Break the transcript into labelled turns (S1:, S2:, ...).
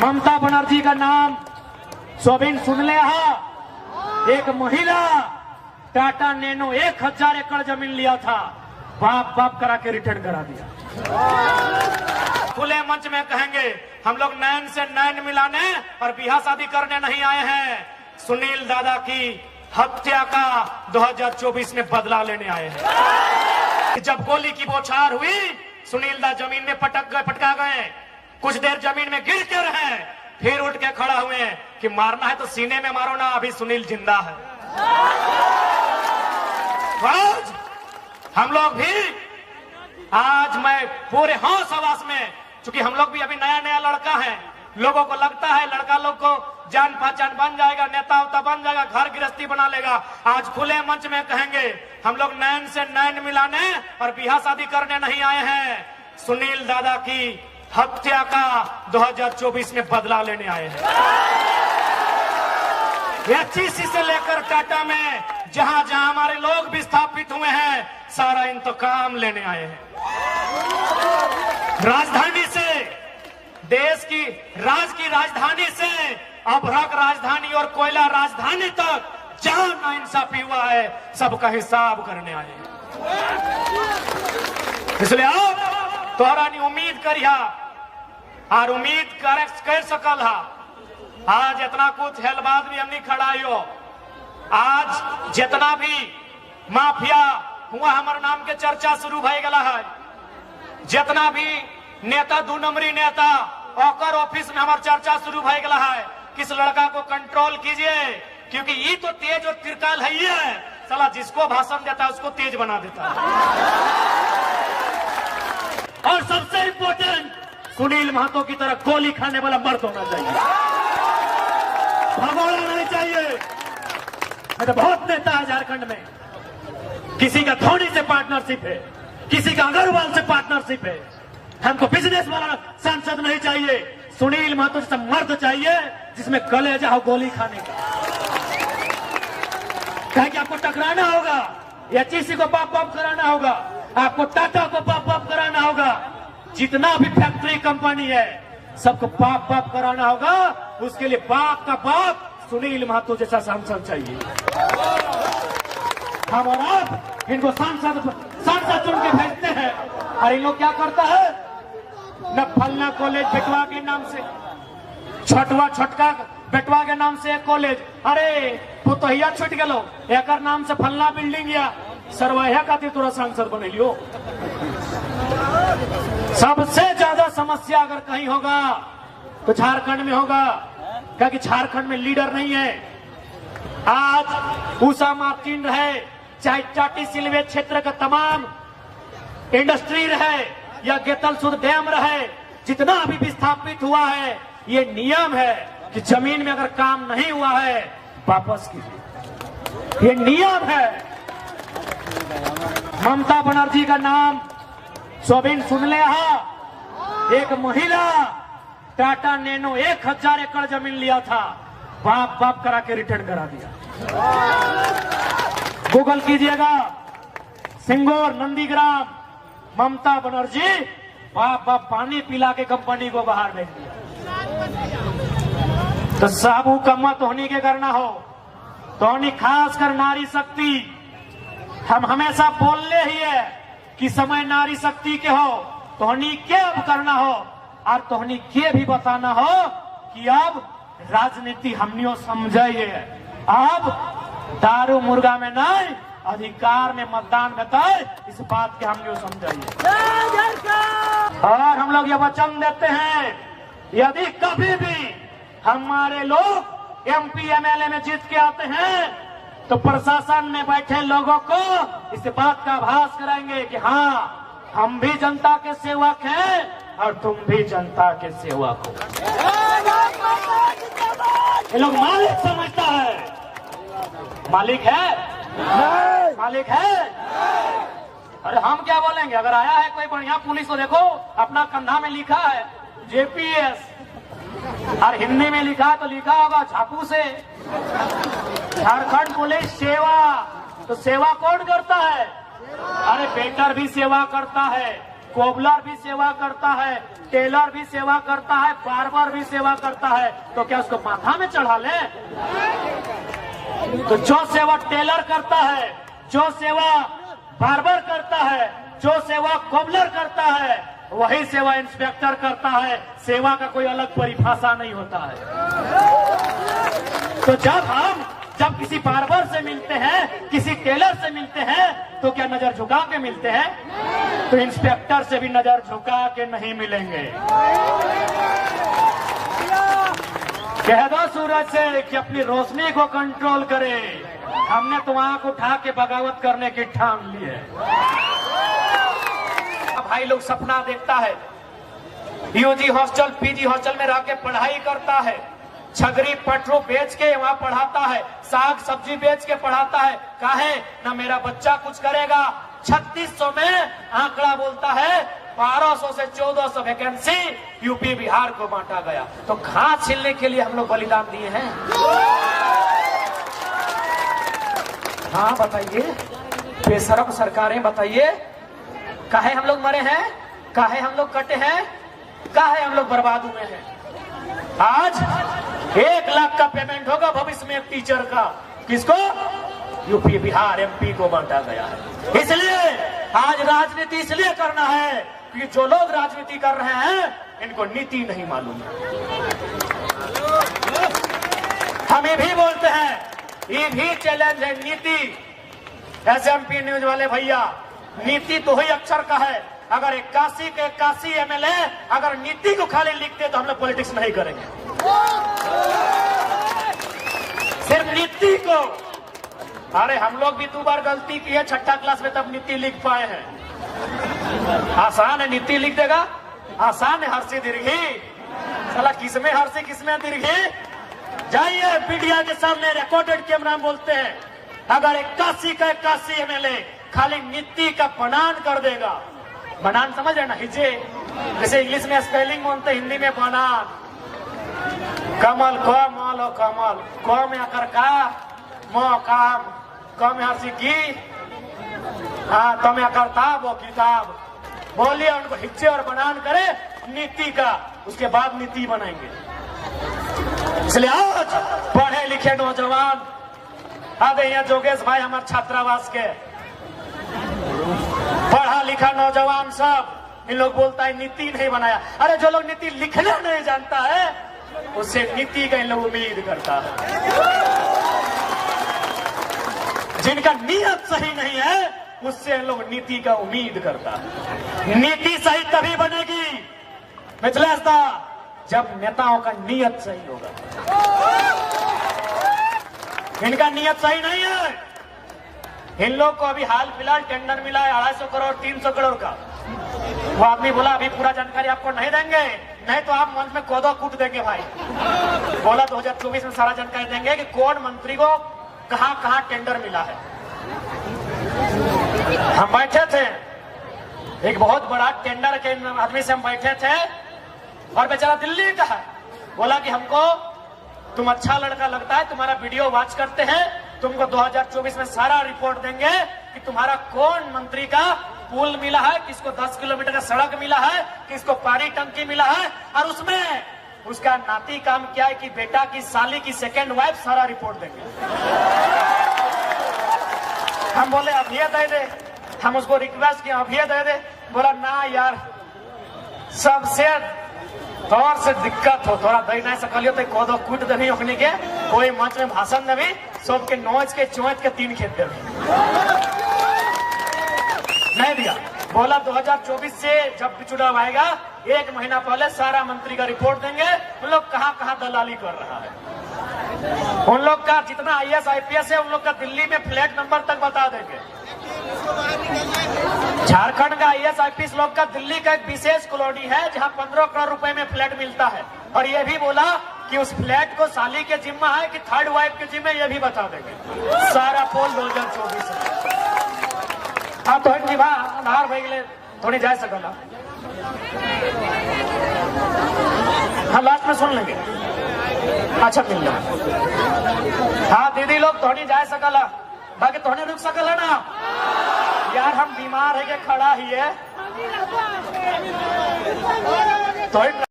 S1: ममता बनर्जी का नाम सोबिन सुन ले। एक महिला टाटा नैनो 1000 एकड़ जमीन लिया था, बाप बाप करा के रिटर्न करा दिया। खुले मंच में कहेंगे हम लोग नैन से नैन मिलाने और बियाह शादी करने नहीं आए हैं, सुनील दादा की हत्या का 2024 में बदला लेने आए हैं। जब गोली की बौछार हुई, सुनील दा जमीन में पटका गए, कुछ देर जमीन में गिरते रहे, फिर उठ के खड़ा हुए कि मारना है तो सीने में मारो ना, अभी सुनील जिंदा है। आज हम लोग भी, आज मैं पूरे होश हवास में, चूंकि हम लोग भी अभी नया नया लड़का है, लोगों को लगता है लड़का लोग को जान पहचान बन जाएगा, नेता उता बन जाएगा, घर गृहस्थी बना लेगा। आज खुले मंच में कहेंगे हम लोग नैन से नैन मिलाने और बियाह शादी करने नहीं आए हैं, सुनील दादा की हत्या का 2024 में बदला लेने आए हैं। एचईसी से लेकर टाटा में जहां जहां हमारे लोग विस्थापित हुए हैं, सारा इंतकाम लेने आए हैं। राजधानी से, देश की राजधानी से अभ्रक राजधानी और कोयला राजधानी तक जहां नाइंसाफी हुआ है, सबका हिसाब करने आए हैं। इसलिए आप तोहरा नहीं उम्मीद करिया और उम्मीद कर सकल हा। आज इतना कुछ हेलबाद भी हमने खड़ाइयो, आज जितना भी माफिया हुआ हमारे नाम के चर्चा शुरू भय गला है, जितना भी नेता 2 नंबरी नेता ओकर ऑफिस में हमार चर्चा शुरू भय गला है, किस लड़का को कंट्रोल कीजिए, क्योंकि ये तो तेज और त्रिकाल है, ये है साला जिसको भाषण देता है उसको तेज बना देता है। और सबसे इंपॉर्टेंट, सुनील महतो की तरह गोली खाने वाला मर्द होना चाहिए, भगोड़ा नहीं चाहिए। मैं तो बहुत नेता है झारखंड में, किसी का धोनी से पार्टनरशिप है, किसी का अग्रवाल से पार्टनरशिप है। हमको बिजनेस वाला सांसद नहीं चाहिए, सुनील महतो जैसा मर्द चाहिए जिसमें कलेजा हो गोली खाने का। कहे कि आपको टकराना होगा, एचईसी को बाप बाप कराना होगा, आपको टाटा को बाप बाप कराना होगा, जितना भी फैक्ट्री कंपनी है सबको बाप बाप कराना होगा। उसके लिए बाप का बाप सुनील महतो जैसा सांसद चाहिए। हम और आप इनको सांसद चुन के भेजते हैं, और इन लोग क्या करता है, न फलना कॉलेज बेटवा के नाम से, छोटका बेटवा के नाम से एक कॉलेज, अरे पुतहिया छूट गलो, एक नाम से फलना बिल्डिंग या सरवैया खातिर तोरा सांसद बने लियो। सबसे ज्यादा समस्या अगर कहीं होगा तो झारखंड में होगा, क्योंकि झारखंड में लीडर नहीं है। आज उषा मार्टिन रहे, चाहे चाटी सिलवे क्षेत्र का तमाम इंडस्ट्री रहे या गेतल सुध डैम रहे, जितना अभी विस्थापित हुआ है, ये नियम है कि जमीन में अगर काम नहीं हुआ है वापस कीजिए, ये नियम है। ममता बनर्जी का नाम सोबिन सुन ले। एक महिला टाटा नैनो 1000 एकड़ जमीन लिया था, बाप बाप करा के रिटर्न करा दिया। गूगल कीजिएगा, सिंगोर नंदीग्राम, ममता बनर्जी बाप बाप पानी पिला के कंपनी को बाहर भेज दिया। तो साबू का मत होनी के करना हो तो होनी, खास कर नारी शक्ति। हम हमेशा बोलने ही है कि समय नारी शक्ति के हो, तोहनी के अब करना हो और तोहनी के भी बताना हो कि अब राजनीति हमनियो समझिए, अब दारू मुर्गा में नहीं, अधिकार में मतदान में तय, इस बात के हमनियो समझिए। और हम लोग ये वचन देते हैं, यदि कभी भी हमारे लोग एमपी एमएलए में जीत के आते हैं तो प्रशासन में बैठे लोगों को इस बात का आभास कराएंगे कि हाँ, हम भी जनता के सेवक हैं और तुम भी जनता के सेवक हो। ये लोग मालिक समझता है, मालिक है, मालिक है। अरे हम क्या बोलेंगे, अगर आया है कोई बढ़िया पुलिस तो देखो अपना कंधा में लिखा है जेपीएस, और हिंदी में लिखा तो लिखा होगा झापू से झारखंड पुलिस सेवा। तो सेवा कौन करता है? अरे वेटर भी सेवा करता है, कोबलर भी सेवा करता है, टेलर भी सेवा करता है, बार्बर भी सेवा करता है, तो क्या उसको माथा में चढ़ा ले? तो जो सेवा टेलर करता है, जो सेवा बार्बर करता है, जो सेवा कोबलर करता है, वही सेवा इंस्पेक्टर करता है। सेवा का कोई अलग परिभाषा नहीं होता है। तो जब किसी बार्बर से मिलते हैं, किसी टेलर से मिलते हैं, तो क्या नजर झुका के मिलते हैं? तो इंस्पेक्टर से भी नजर झुका के नहीं मिलेंगे। कह दो सूरज से कि अपनी रोशनी को कंट्रोल करे। हमने तो आंख उठा के बगावत करने की ठान ली है। भाई लोग सपना देखता है, यूजी हॉस्टल, पीजी हॉस्टल में रह के पढ़ाई करता है, छगरी पटरू बेच के वहां पढ़ाता है, साग सब्जी बेच के पढ़ाता है। काहे ना मेरा बच्चा कुछ करेगा। 3600 में आंकड़ा बोलता है 1200 से 1400 वैकेंसी यूपी बिहार को बांटा गया। तो घास छीलने के लिए हम लोग बलिदान दिए हैं। हाँ बताइए, बेशरम सरकारें बताइए, काहे हम लोग मरे हैं, काहे हम लोग कटे हैं, काहे हम लोग बर्बाद हुए हैं। आज 1 लाख का पेमेंट होगा भविष्य में एक टीचर का। किसको? यूपी बिहार एमपी को बांटा गया है। इसलिए आज राजनीति इसलिए करना है कि जो लोग राजनीति कर रहे हैं इनको नीति नहीं मालूम है। हम ये भी बोलते हैं, ये भी चैलेंज है नीति। एसएमपी न्यूज वाले भैया, नीति तो ही अक्षर का है। अगर 81 के 81 एमएलए अगर नीति को खाली लिखते तो हम लोग पॉलिटिक्स नहीं करेंगे। सिर्फ नीति को। अरे हम लोग भी 2 बार गलती की है, 6ठा क्लास में तब नीति लिख पाए हैं। आसान है नीति लिख देगा, आसान है हर्षी दीर्घी। साला किसमें हर्षी किसमें दीर्घी? जाइए मीडिया के सामने रिकॉर्डेड कैमरा में बोलते हैं, अगर 81 का 81 एमएलए खाली नीति का बनान कर देगा। बनान समझ है ना, हिजे जैसे इंग्लिश में स्पेलिंग बोलते, हिंदी में बनान। कमल कमल हो कमल, क में आकर का, म काम, क में हर्षी की, हाँ तो में आकर ताब वो किताब। बोलिए उनको हिज्जे और बनान करे नीति का, उसके बाद नीति बनाएंगे। इसलिए आज पढ़े लिखे नौजवान, आधे यहाँ जोगेश भाई हमारे छात्रावास के पढ़ा लिखा नौजवान सब, इन लोग बोलता है नीति नहीं बनाया। अरे जो लोग नीति लिखना नहीं जानता है उससे नीति का इन लोग उम्मीद करता है। जिनका नियत सही नहीं है उससे इन लोग नीति का उम्मीद करता है। नीति सही तभी बनेगी मिथिलेश दा, जब नेताओं का नियत सही होगा। इनका नियत सही नहीं है। इन लोग को अभी हाल फिलहाल टेंडर मिला है 250 करोड़ 300 करोड़ का। वो आदमी बोला अभी पूरा जानकारी आपको नहीं देंगे, नहीं तो आप मंच में कोदो कूट देंगे भाई। बोला 2024 में सारा जानकारी देंगे कि कौन मंत्री को कहां कहां टेंडर मिला है। हम बैठे थे, एक बहुत बड़ा टेंडर के आदमी से हम बैठे थे और बेचारा दिल्ली का है। बोला कि हमको तुम अच्छा लड़का लगता है, तुम्हारा वीडियो वॉच करते हैं, तुमको 2024 में सारा रिपोर्ट देंगे कि तुम्हारा कौन मंत्री का पुल मिला है, किसको 10 किलोमीटर का सड़क मिला है, किसको पानी टंकी मिला है, और उसमें उसका नाती काम क्या है कि बेटा की साली की सेकेंड वाइफ, सारा रिपोर्ट देंगे। हम बोले अब ये दे दे, हम उसको रिक्वेस्ट किया अब ये दे दे। बोला ना यार, सबसे तौर से दिक्कत हो, थोड़ा दही नहीं सकलियो तो कोदो कूट देनी ओखनी के, कोई मंच में भाषण देवी, सबके नोच के चोच के 3 खेत देवी। नहीं दिया। बोला 2024 से जब भी चुनाव आएगा 1 महीना पहले सारा मंत्री का रिपोर्ट देंगे, उन लोग कहां कहां दलाली कर रहा है। उन लोग का जितना IAS IPS है उन लोग का दिल्ली में फ्लैट नंबर तक बता देंगे। झारखंड का IAS IPS लोग का दिल्ली का एक विशेष कॉलोनी है जहां 15 करोड़ रुपए में फ्लैट मिलता है, और ये भी बोला कि उस फ्लैट को साली के जिम्मा है कि थर्ड वाइफ के जिम्मे, ये भी बता देंगे। सारा पोल 2024 में। हाँ तो आधार भाई गए थोड़ी जा सकला। हाँ लास्ट में सुन लेंगे। अच्छा मिल जाए। हाँ दीदी लोग थोड़ी जा सकला, बाकी थोड़े रुक सकल है ना यार। हम बीमार है के खड़ा ही है, तो